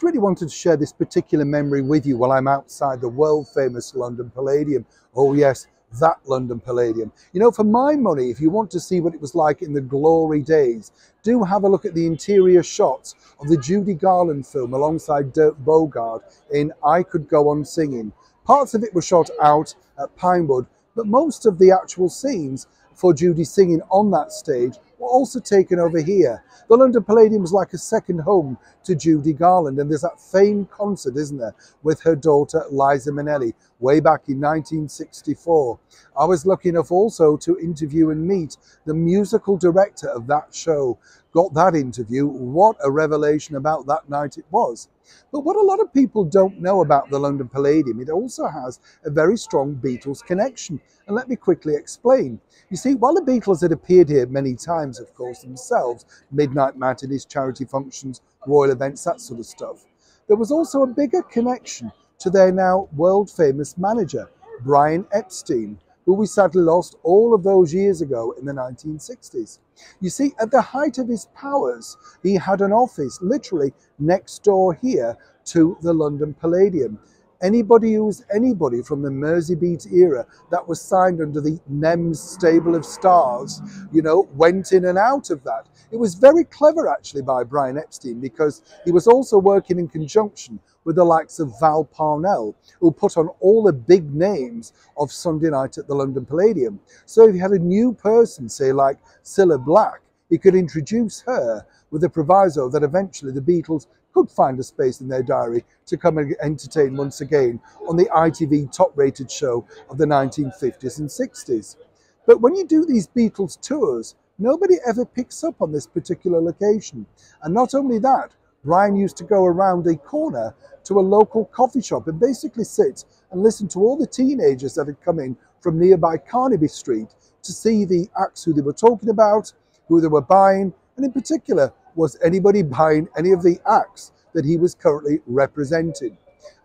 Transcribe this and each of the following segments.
just really wanted to share this particular memory with you while I'm outside the world famous London Palladium. Oh yes, that London Palladium. You know, for my money, if you want to see what it was like in the glory days, do have a look at the interior shots of the Judy Garland film alongside Dirk Bogarde in I Could Go On Singing. Parts of it were shot out at Pinewood, but most of the actual scenes for Judy singing on that stage were also taken over here. The London Palladium was like a second home to Judy Garland, and there's that famed concert, isn't there, with her daughter Liza Minnelli way back in 1964. I was lucky enough also to interview and meet the musical director of that show. Got that interview. What a revelation about that night it was. But what a lot of people don't know about the London Palladium, it also has a very strong Beatles connection. And let me quickly explain. You see, while the Beatles had appeared here many times, of course, themselves, midnight matinees, charity functions, royal events, that sort of stuff, there was also a bigger connection to their now world-famous manager, Brian Epstein, who we sadly lost all of those years ago in the 1960s. You see, at the height of his powers, he had an office literally next door here to the London Palladium. Anybody who was anybody from the Merseybeat era that was signed under the NEMS stable of stars, you know, went in and out of that. It was very clever actually by Brian Epstein, because he was also working in conjunction with the likes of Val Parnell, who put on all the big names of Sunday night at the London Palladium. So if you had a new person, say like Cilla Black, he could introduce her with the proviso that eventually the Beatles could find a space in their diary to come and entertain once again on the ITV top-rated show of the 1950s and 60s. But when you do these Beatles tours, nobody ever picks up on this particular location. And not only that, Brian used to go around a corner to a local coffee shop and basically sit and listen to all the teenagers that had come in from nearby Carnaby Street to see the acts who they were talking about, who they were buying, and in particular, was anybody buying any of the acts that he was currently representing.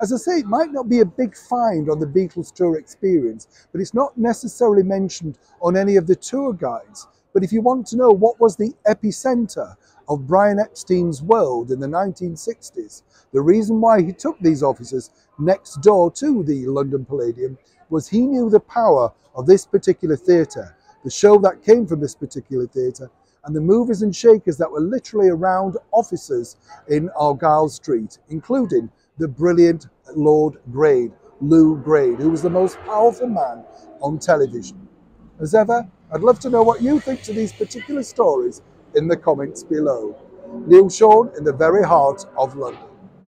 As I say, it might not be a big find on the Beatles tour experience, but it's not necessarily mentioned on any of the tour guides. But if you want to know what was the epicenter of Brian Epstein's world in the 1960s, the reason why he took these offices next door to the London Palladium was he knew the power of this particular theatre, the show that came from this particular theatre, and the movers and shakers that were literally around offices in Argyle Street, including the brilliant Lord Grade, Lou Grade, who was the most powerful man on television. As ever, I'd love to know what you think to these particular stories in the comments below. Neil Sean in the very heart of London.